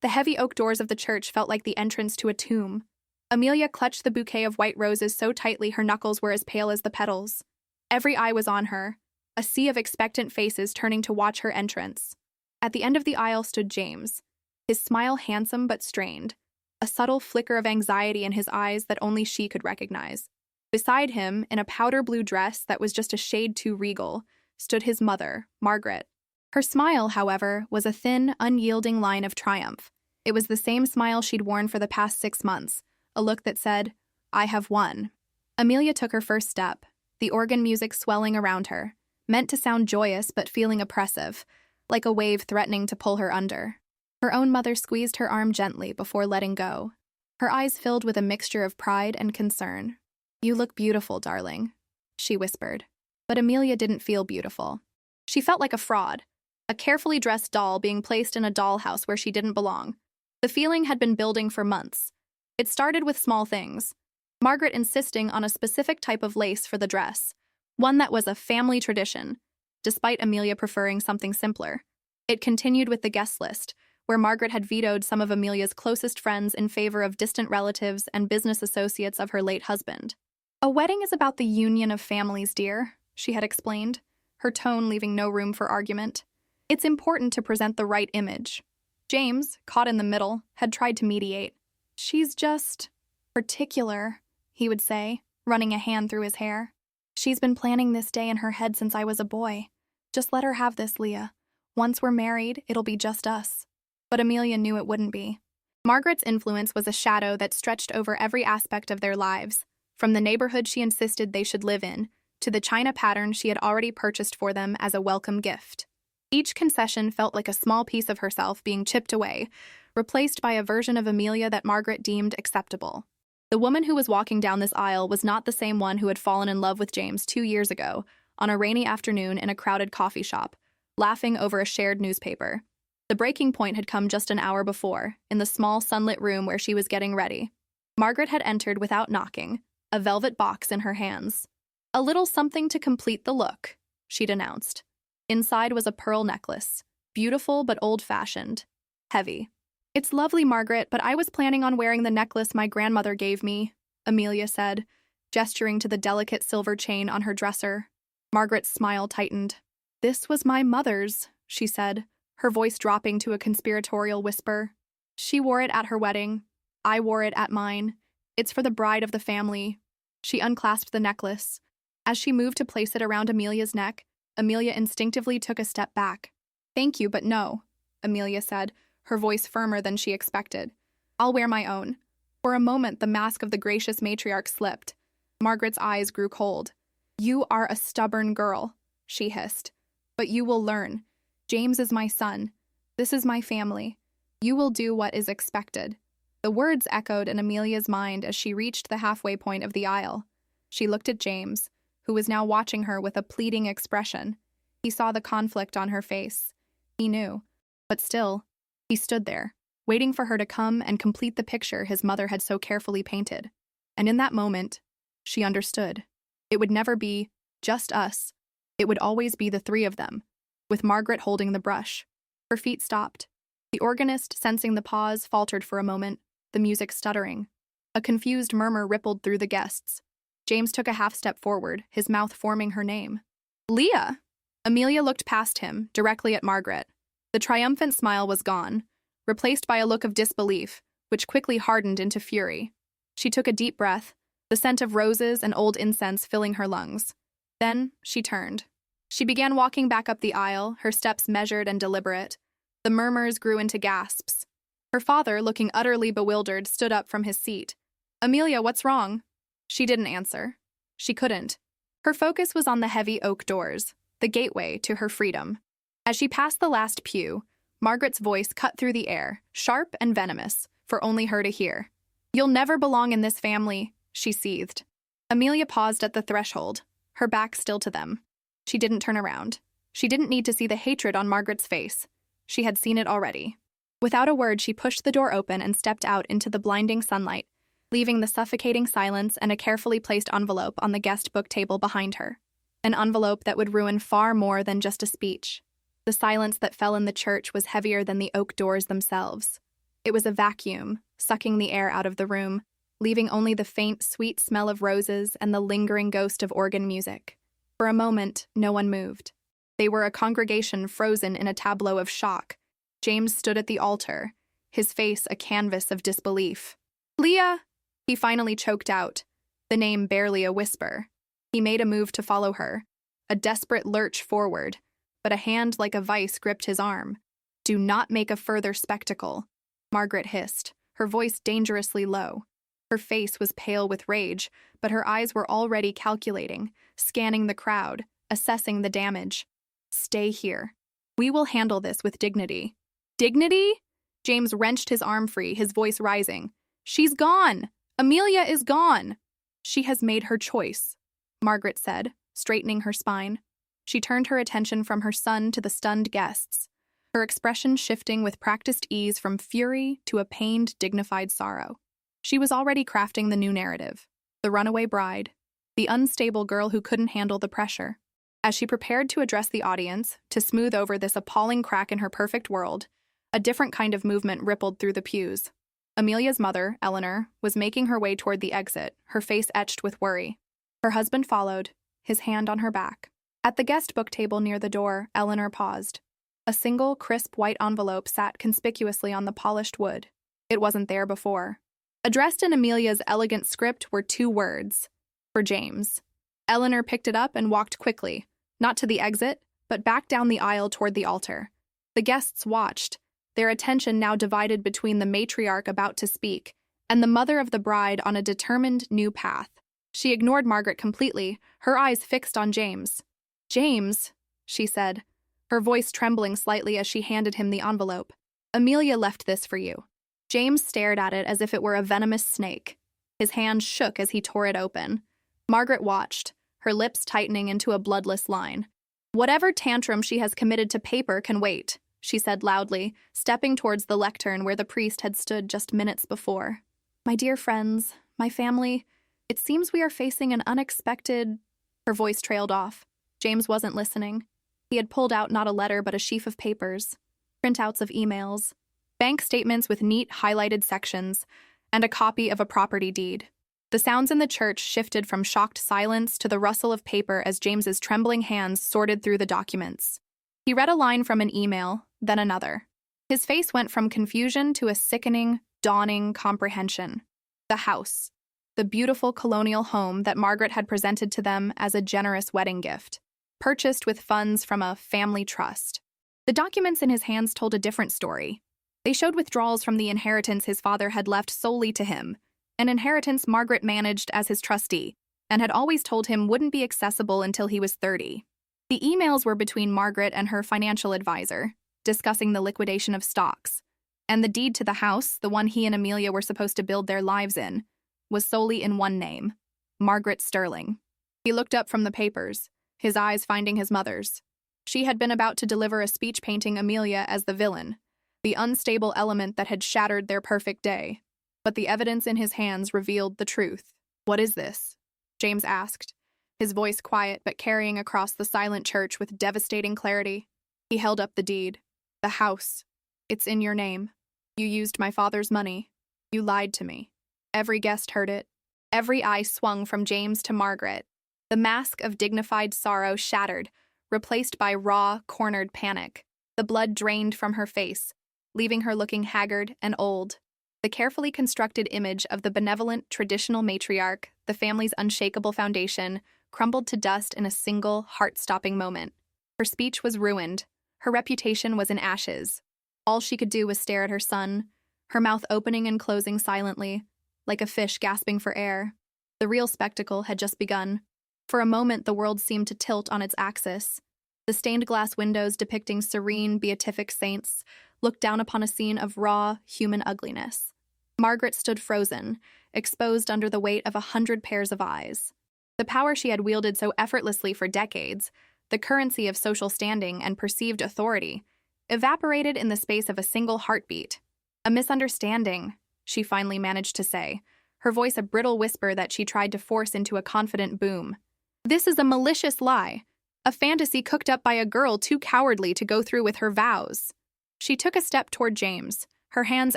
The heavy oak doors of the church felt like the entrance to a tomb. Amelia clutched the bouquet of white roses so tightly her knuckles were as pale as the petals. Every eye was on her, a sea of expectant faces turning to watch her entrance. At the end of the aisle stood James, his smile handsome but strained, a subtle flicker of anxiety in his eyes that only she could recognize. Beside him, in a powder blue dress that was just a shade too regal, stood his mother, Margaret. Her smile, however, was a thin, unyielding line of triumph. It was the same smile she'd worn for the past 6 months, a look that said, "I have won." Amelia took her first step, the organ music swelling around her, meant to sound joyous but feeling oppressive, like a wave threatening to pull her under. Her own mother squeezed her arm gently before letting go, her eyes filled with a mixture of pride and concern. "You look beautiful, darling," she whispered. But Amelia didn't feel beautiful. She felt like a fraud, a carefully dressed doll being placed in a dollhouse where she didn't belong. The feeling had been building for months. It started with small things. Margaret insisting on a specific type of lace for the dress, one that was a family tradition, despite Amelia preferring something simpler. It continued with the guest list, where Margaret had vetoed some of Amelia's closest friends in favor of distant relatives and business associates of her late husband. "A wedding is about the union of families, dear," she had explained, her tone leaving no room for argument. "It's important to present the right image." James, caught in the middle, had tried to mediate. "She's just particular," he would say, running a hand through his hair. "She's been planning this day in her head since I was a boy. Just let her have this, Leah. Once we're married, it'll be just us." But Amelia knew it wouldn't be. Margaret's influence was a shadow that stretched over every aspect of their lives, from the neighborhood she insisted they should live in, to the china pattern she had already purchased for them as a welcome gift. Each concession felt like a small piece of herself being chipped away, replaced by a version of Amelia that Margaret deemed acceptable. The woman who was walking down this aisle was not the same one who had fallen in love with James 2 years ago, on a rainy afternoon in a crowded coffee shop, laughing over a shared newspaper. The breaking point had come just an hour before, in the small sunlit room where she was getting ready. Margaret had entered without knocking, a velvet box in her hands. "A little something to complete the look," she'd announced. Inside was a pearl necklace, beautiful but old-fashioned, heavy. "It's lovely, Margaret, but I was planning on wearing the necklace my grandmother gave me," Amelia said, gesturing to the delicate silver chain on her dresser. Margaret's smile tightened. "This was my mother's," she said, her voice dropping to a conspiratorial whisper. "She wore it at her wedding. I wore it at mine. It's for the bride of the family." She unclasped the necklace. As she moved to place it around Amelia's neck, Amelia instinctively took a step back. "Thank you, but no," Amelia said, her voice firmer than she expected. "I'll wear my own." For a moment, the mask of the gracious matriarch slipped. Margaret's eyes grew cold. "You are a stubborn girl," she hissed. "But you will learn. James is my son. This is my family. You will do what is expected." The words echoed in Amelia's mind as she reached the halfway point of the aisle. She looked at James, who was now watching her with a pleading expression. He saw the conflict on her face. He knew. But still, he stood there, waiting for her to come and complete the picture his mother had so carefully painted. And in that moment, she understood. It would never be just us. It would always be the three of them, with Margaret holding the brush. Her feet stopped. The organist, sensing the pause, faltered for a moment, the music stuttering. A confused murmur rippled through the guests. James took a half step forward, his mouth forming her name. "Leah!" Amelia looked past him, directly at Margaret. The triumphant smile was gone, replaced by a look of disbelief, which quickly hardened into fury. She took a deep breath, the scent of roses and old incense filling her lungs. Then she turned. She began walking back up the aisle, her steps measured and deliberate. The murmurs grew into gasps. Her father, looking utterly bewildered, stood up from his seat. "Amelia, what's wrong?" She didn't answer. She couldn't. Her focus was on the heavy oak doors, the gateway to her freedom. As she passed the last pew, Margaret's voice cut through the air, sharp and venomous, for only her to hear. "You'll never belong in this family," she seethed. Amelia paused at the threshold, her back still to them. She didn't turn around. She didn't need to see the hatred on Margaret's face. She had seen it already. Without a word, she pushed the door open and stepped out into the blinding sunlight, leaving the suffocating silence and a carefully placed envelope on the guest book table behind her. An envelope that would ruin far more than just a speech. The silence that fell in the church was heavier than the oak doors themselves. It was a vacuum, sucking the air out of the room, leaving only the faint, sweet smell of roses and the lingering ghost of organ music. For a moment, no one moved. They were a congregation frozen in a tableau of shock. James stood at the altar, his face a canvas of disbelief. "Leah!" He finally choked out, the name barely a whisper. He made a move to follow her, a desperate lurch forward, but a hand like a vice gripped his arm. "Do not make a further spectacle," Margaret hissed, her voice dangerously low. Her face was pale with rage, but her eyes were already calculating, scanning the crowd, assessing the damage. "Stay here. We will handle this with dignity." "Dignity?" James wrenched his arm free, his voice rising. "She's gone! Amelia is gone!" "She has made her choice," Margaret said, straightening her spine. She turned her attention from her son to the stunned guests, her expression shifting with practiced ease from fury to a pained, dignified sorrow. She was already crafting the new narrative, the runaway bride, the unstable girl who couldn't handle the pressure. As she prepared to address the audience, to smooth over this appalling crack in her perfect world, a different kind of movement rippled through the pews. Amelia's mother, Eleanor, was making her way toward the exit, her face etched with worry. Her husband followed, his hand on her back. At the guest book table near the door, Eleanor paused. A single, crisp white envelope sat conspicuously on the polished wood. It wasn't there before. Addressed in Amelia's elegant script were 2 words: "For James." Eleanor picked it up and walked quickly, not to the exit, but back down the aisle toward the altar. The guests watched, their attention now divided between the matriarch about to speak and the mother of the bride on a determined new path. She ignored Margaret completely, her eyes fixed on James. "James," she said, her voice trembling slightly as she handed him the envelope. "Amelia left this for you." James stared at it as if it were a venomous snake. His hand shook as he tore it open. Margaret watched, her lips tightening into a bloodless line. "Whatever tantrum she has committed to paper can wait," she said loudly, stepping towards the lectern where the priest had stood just minutes before. "My dear friends, my family, it seems we are facing an unexpected—" Her voice trailed off. James wasn't listening. He had pulled out not a letter but a sheaf of papers, printouts of emails, bank statements with neat highlighted sections, and a copy of a property deed. The sounds in the church shifted from shocked silence to the rustle of paper as James's trembling hands sorted through the documents. He read a line from an email, then another. His face went from confusion to a sickening, dawning comprehension. The house. The beautiful colonial home that Margaret had presented to them as a generous wedding gift, purchased with funds from a family trust. The documents in his hands told a different story. They showed withdrawals from the inheritance his father had left solely to him, an inheritance Margaret managed as his trustee, and had always told him wouldn't be accessible until he was 30. The emails were between Margaret and her financial advisor, discussing the liquidation of stocks, and the deed to the house, the one he and Amelia were supposed to build their lives in, was solely in one name, Margaret Sterling. He looked up from the papers, his eyes finding his mother's. She had been about to deliver a speech painting Amelia as the villain, the unstable element that had shattered their perfect day. But the evidence in his hands revealed the truth. "What is this?" James asked, his voice quiet but carrying across the silent church with devastating clarity. He held up the deed. "The house. It's in your name. You used my father's money. You lied to me." Every guest heard it. Every eye swung from James to Margaret. The mask of dignified sorrow shattered, replaced by raw, cornered panic. The blood drained from her face, leaving her looking haggard and old. The carefully constructed image of the benevolent, traditional matriarch, the family's unshakable foundation, crumbled to dust in a single, heart-stopping moment. Her speech was ruined. Her reputation was in ashes. All she could do was stare at her son, her mouth opening and closing silently, like a fish gasping for air. The real spectacle had just begun. For a moment, the world seemed to tilt on its axis. The stained glass windows depicting serene, beatific saints looked down upon a scene of raw, human ugliness. Margaret stood frozen, exposed under the weight of 100 pairs of eyes. The power she had wielded so effortlessly for decades, the currency of social standing and perceived authority, evaporated in the space of a single heartbeat. "A misunderstanding," she finally managed to say, her voice a brittle whisper that she tried to force into a confident boom. "This is a malicious lie, a fantasy cooked up by a girl too cowardly to go through with her vows." She took a step toward James, her hands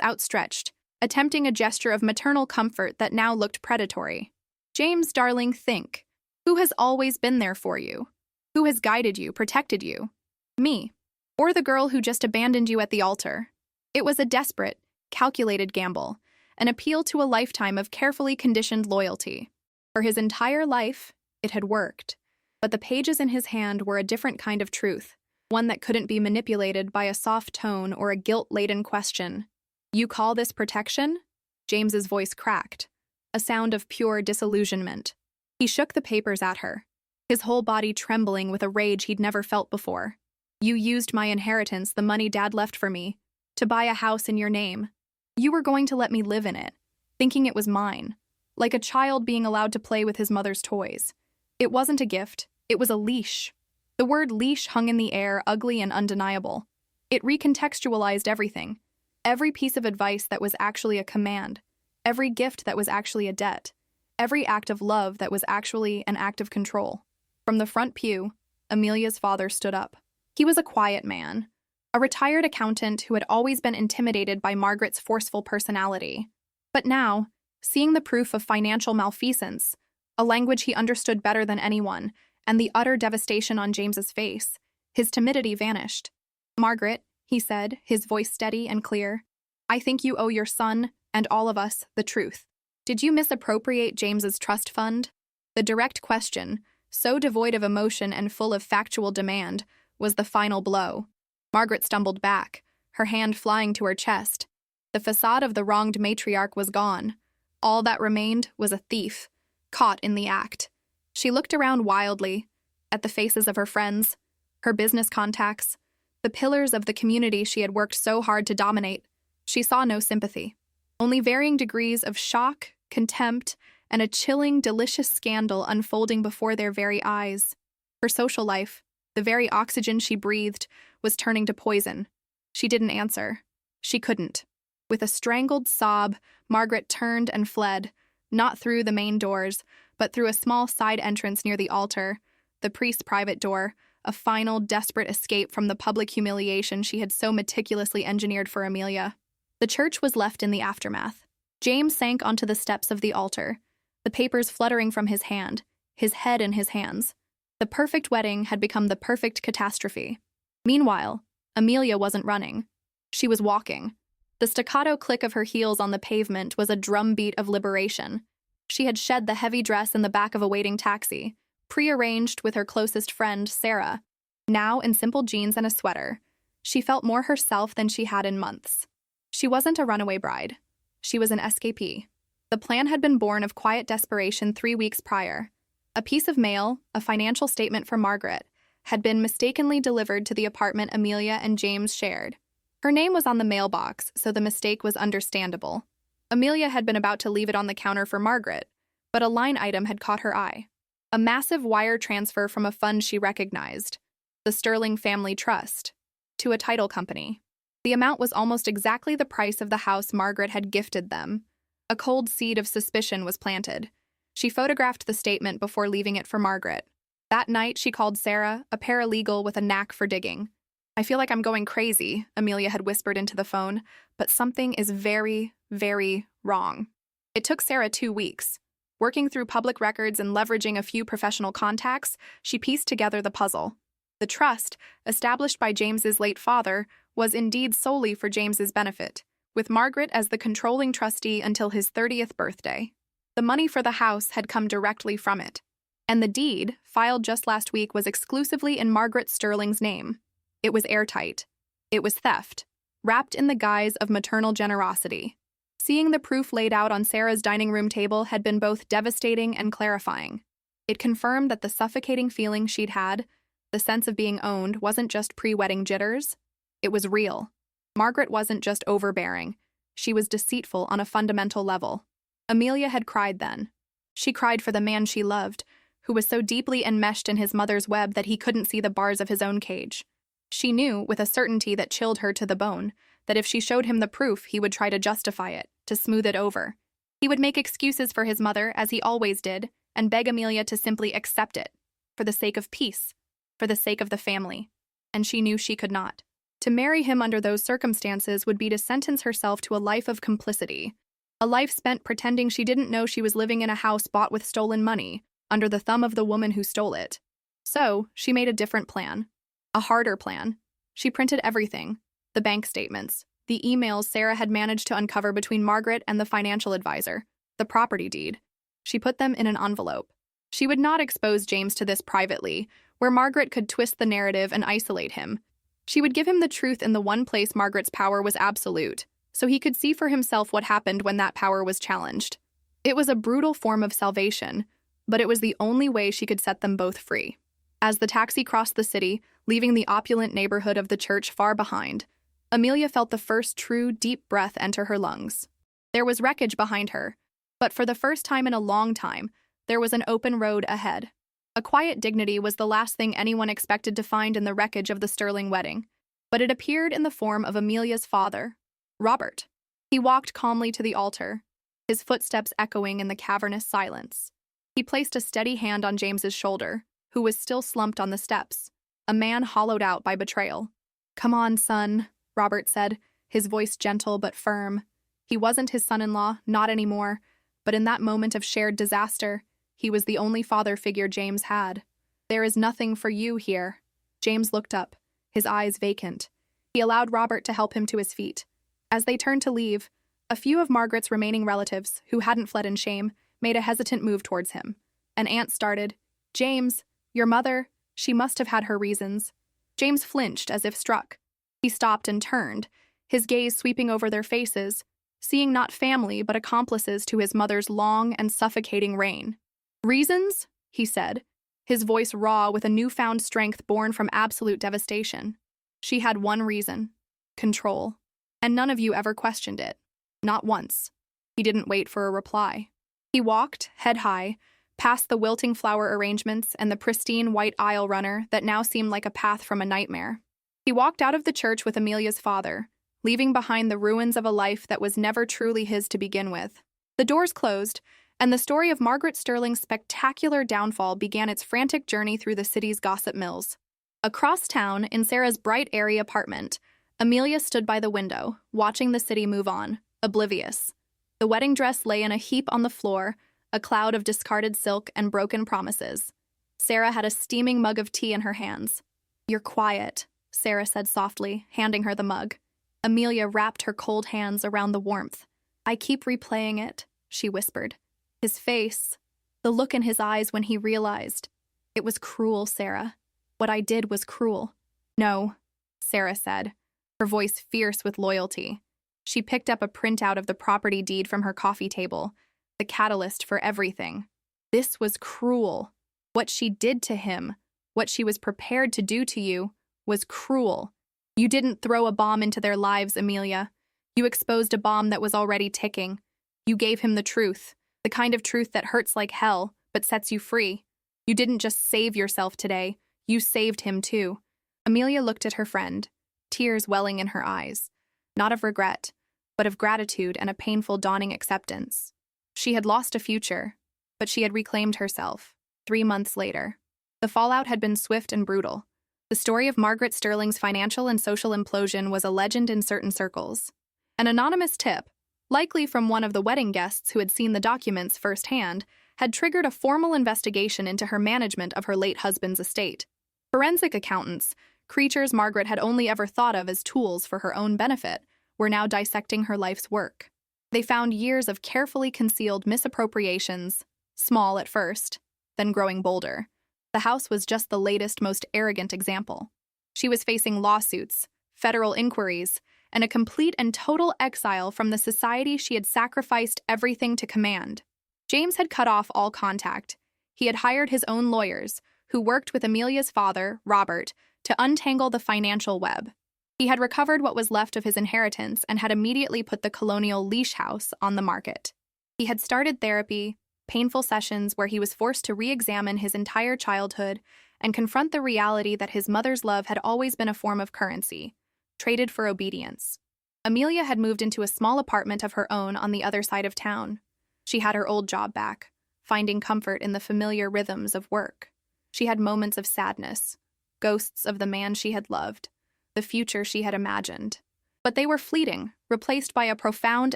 outstretched, attempting a gesture of maternal comfort that now looked predatory. James, darling, think. Who has always been there for you? Who has guided you, protected you? Me. Or the girl who just abandoned you at the altar? It was a desperate, calculated gamble, an appeal to a lifetime of carefully conditioned loyalty. For his entire life, it had worked. But the pages in his hand were a different kind of truth, one that couldn't be manipulated by a soft tone or a guilt-laden question. You call this protection? James's voice cracked, a sound of pure disillusionment. He shook the papers at her, his whole body trembling with a rage he'd never felt before. You used my inheritance, the money Dad left for me, to buy a house in your name. You were going to let me live in it, thinking it was mine, like a child being allowed to play with his mother's toys. It wasn't a gift, it was a leash. The word leash hung in the air, ugly and undeniable. It recontextualized everything. Every piece of advice that was actually a command, every gift that was actually a debt, every act of love that was actually an act of control. From the front pew, Amelia's father stood up. He was a quiet man, a retired accountant who had always been intimidated by Margaret's forceful personality. But now, seeing the proof of financial malfeasance, a language he understood better than anyone, and the utter devastation on James's face, his timidity vanished. Margaret, he said, his voice steady and clear, I think you owe your son, and all of us, the truth. Did you misappropriate James's trust fund? The direct question, so devoid of emotion and full of factual demand, was the final blow. Margaret stumbled back, her hand flying to her chest. The facade of the wronged matriarch was gone. All that remained was a thief, caught in the act. She looked around wildly, at the faces of her friends, her business contacts, the pillars of the community she had worked so hard to dominate. She saw no sympathy, only varying degrees of shock, contempt, and a chilling, delicious scandal unfolding before their very eyes. Her social life, the very oxygen she breathed, was turning to poison. She didn't answer. She couldn't. With a strangled sob, Margaret turned and fled, not through the main doors, but through a small side entrance near the altar, the priest's private door, a final, desperate escape from the public humiliation she had so meticulously engineered for Amelia. The church was left in the aftermath. James sank onto the steps of the altar, the papers fluttering from his hand, his head in his hands. The perfect wedding had become the perfect catastrophe. Meanwhile, Amelia wasn't running. She was walking. The staccato click of her heels on the pavement was a drumbeat of liberation. She had shed the heavy dress in the back of a waiting taxi, prearranged with her closest friend, Sarah. Now, in simple jeans and a sweater, she felt more herself than she had in months. She wasn't a runaway bride. She was an escapee. The plan had been born of quiet desperation 3 weeks prior. A piece of mail, a financial statement for Margaret, had been mistakenly delivered to the apartment Amelia and James shared. Her name was on the mailbox, so the mistake was understandable. Amelia had been about to leave it on the counter for Margaret, but a line item had caught her eye. A massive wire transfer from a fund she recognized, the Sterling Family Trust, to a title company. The amount was almost exactly the price of the house Margaret had gifted them. A cold seed of suspicion was planted. She photographed the statement before leaving it for Margaret. That night, she called Sarah, a paralegal with a knack for digging. I feel like I'm going crazy, Amelia had whispered into the phone, but something is very, very wrong. It took Sarah 2 weeks. Working through public records and leveraging a few professional contacts, she pieced together the puzzle. The trust, established by James's late father, was indeed solely for James's benefit, with Margaret as the controlling trustee until his 30th birthday. The money for the house had come directly from it, and the deed, filed just last week, was exclusively in Margaret Sterling's name. It was airtight. It was theft, wrapped in the guise of maternal generosity. Seeing the proof laid out on Sarah's dining room table had been both devastating and clarifying. It confirmed that the suffocating feeling she'd had, the sense of being owned, wasn't just pre-wedding jitters. It was real. Margaret wasn't just overbearing. She was deceitful on a fundamental level. Amelia had cried then. She cried for the man she loved, who was so deeply enmeshed in his mother's web that he couldn't see the bars of his own cage. She knew, with a certainty that chilled her to the bone, that if she showed him the proof, he would try to justify it, to smooth it over. He would make excuses for his mother, as he always did, and beg Amelia to simply accept it, for the sake of peace, for the sake of the family. And she knew she could not. To marry him under those circumstances would be to sentence herself to a life of complicity, a life spent pretending she didn't know she was living in a house bought with stolen money, under the thumb of the woman who stole it. So, she made a different plan. A harder plan. She printed everything: the bank statements, the emails Sarah had managed to uncover between Margaret and the financial advisor, the property deed. She put them in an envelope. She would not expose James to this privately, where Margaret could twist the narrative and isolate him. She would give him the truth in the one place Margaret's power was absolute, so he could see for himself what happened when that power was challenged. It was a brutal form of salvation, but it was the only way she could set them both free. As the taxi crossed the city, leaving the opulent neighborhood of the church far behind, Amelia felt the first true, deep breath enter her lungs. There was wreckage behind her, but for the first time in a long time, there was an open road ahead. A quiet dignity was the last thing anyone expected to find in the wreckage of the Sterling wedding, but it appeared in the form of Amelia's father, Robert. He walked calmly to the altar, his footsteps echoing in the cavernous silence. He placed a steady hand on James's shoulder, who was still slumped on the steps, a man hollowed out by betrayal. "Come on, son," Robert said, his voice gentle but firm. He wasn't his son-in-law, not anymore, but in that moment of shared disaster, he was the only father figure James had. "There is nothing for you here." James looked up, his eyes vacant. He allowed Robert to help him to his feet. As they turned to leave, a few of Margaret's remaining relatives, who hadn't fled in shame, made a hesitant move towards him. An aunt started, "James, your mother, she must have had her reasons." James flinched as if struck. He stopped and turned, his gaze sweeping over their faces, seeing not family but accomplices to his mother's long and suffocating reign. "Reasons?" he said, his voice raw with a newfound strength born from absolute devastation. "She had one reason: control. And none of you ever questioned it. Not once." He didn't wait for a reply. He walked, head high, past the wilting flower arrangements and the pristine white aisle runner that now seemed like a path from a nightmare. He walked out of the church with Amelia's father, leaving behind the ruins of a life that was never truly his to begin with. The doors closed, and the story of Margaret Sterling's spectacular downfall began its frantic journey through the city's gossip mills. Across town, in Sarah's bright, airy apartment, Amelia stood by the window, watching the city move on, oblivious. The wedding dress lay in a heap on the floor, a cloud of discarded silk and broken promises. Sarah had a steaming mug of tea in her hands. "You're quiet," Sarah said softly, handing her the mug. Amelia wrapped her cold hands around the warmth. "I keep replaying it," she whispered. His face, the look in his eyes when he realized. "It was cruel, Sarah. What I did was cruel." "No," Sarah said, her voice fierce with loyalty. She picked up a printout of the property deed from her coffee table, the catalyst for everything. "This was cruel. What she did to him, what she was prepared to do to you, was cruel. You didn't throw a bomb into their lives, Amelia. You exposed a bomb that was already ticking. You gave him the truth, the kind of truth that hurts like hell, but sets you free. You didn't just save yourself today, you saved him too." Amelia looked at her friend, tears welling in her eyes, not of regret, but of gratitude and a painful dawning acceptance. She had lost a future, but she had reclaimed herself, 3 months later. The fallout had been swift and brutal. The story of Margaret Sterling's financial and social implosion was a legend in certain circles. An anonymous tip, likely from one of the wedding guests who had seen the documents firsthand, had triggered a formal investigation into her management of her late husband's estate. Forensic accountants, creatures Margaret had only ever thought of as tools for her own benefit, were now dissecting her life's work. They found years of carefully concealed misappropriations, small at first, then growing bolder. The house was just the latest, most arrogant example. She was facing lawsuits, federal inquiries, and a complete and total exile from the society she had sacrificed everything to command. James had cut off all contact. He had hired his own lawyers, who worked with Amelia's father, Robert, to untangle the financial web. He had recovered what was left of his inheritance and had immediately put the colonial leash house on the market. He had started therapy, painful sessions where he was forced to re-examine his entire childhood and confront the reality that his mother's love had always been a form of currency, traded for obedience. Amelia had moved into a small apartment of her own on the other side of town. She had her old job back, finding comfort in the familiar rhythms of work. She had moments of sadness, ghosts of the man she had loved, the future she had imagined. But they were fleeting, replaced by a profound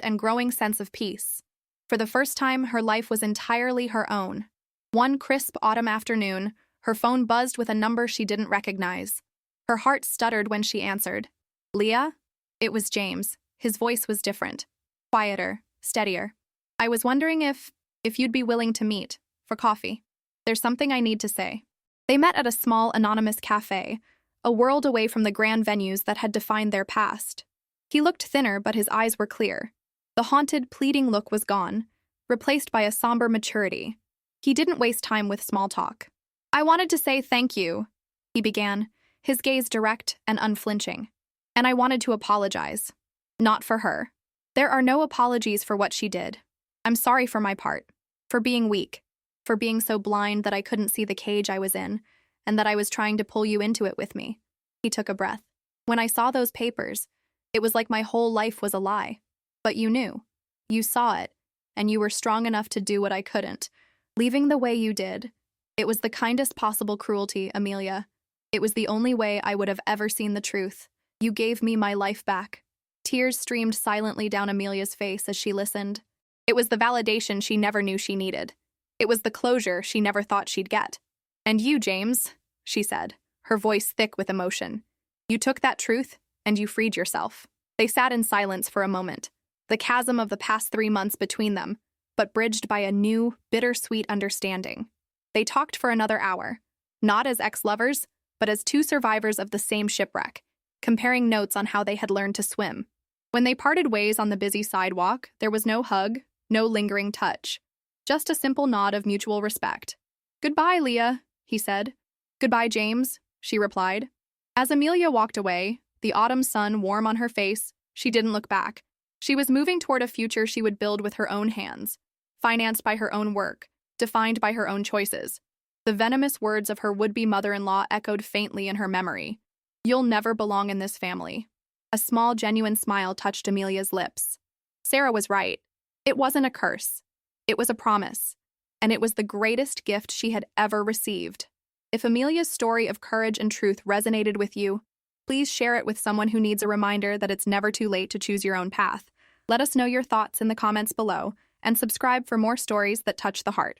and growing sense of peace. For the first time, her life was entirely her own. One crisp autumn afternoon, her phone buzzed with a number she didn't recognize. Her heart stuttered when she answered. "Leah?" It was James. His voice was different. Quieter, steadier. "I was wondering if you'd be willing to meet, for coffee. There's something I need to say." They met at a small, anonymous cafe, a world away from the grand venues that had defined their past. He looked thinner, but his eyes were clear. The haunted, pleading look was gone, replaced by a somber maturity. He didn't waste time with small talk. "I wanted to say thank you," he began, his gaze direct and unflinching. "And I wanted to apologize. Not for her. There are no apologies for what she did. I'm sorry for my part, for being weak, for being so blind that I couldn't see the cage I was in, and that I was trying to pull you into it with me." He took a breath. "When I saw those papers, it was like my whole life was a lie. But you knew. You saw it, and you were strong enough to do what I couldn't. Leaving the way you did. It was the kindest possible cruelty, Amelia. It was the only way I would have ever seen the truth. You gave me my life back." Tears streamed silently down Amelia's face as she listened. It was the validation she never knew she needed. It was the closure she never thought she'd get. "And you, James," she said, her voice thick with emotion. "You took that truth, and you freed yourself." They sat in silence for a moment, the chasm of the past 3 months between them, but bridged by a new, bittersweet understanding. They talked for another hour, not as ex-lovers, but as two survivors of the same shipwreck, comparing notes on how they had learned to swim. When they parted ways on the busy sidewalk, there was no hug, no lingering touch, just a simple nod of mutual respect. "Goodbye, Leah," he said. "Goodbye, James," she replied. As Amelia walked away, the autumn sun warm on her face, she didn't look back. She was moving toward a future she would build with her own hands, financed by her own work, defined by her own choices. The venomous words of her would-be mother-in-law echoed faintly in her memory. "You'll never belong in this family." A small, genuine smile touched Amelia's lips. Sarah was right. It wasn't a curse. It was a promise. And it was the greatest gift she had ever received. If Amelia's story of courage and truth resonated with you, please share it with someone who needs a reminder that it's never too late to choose your own path. Let us know your thoughts in the comments below, and subscribe for more stories that touch the heart.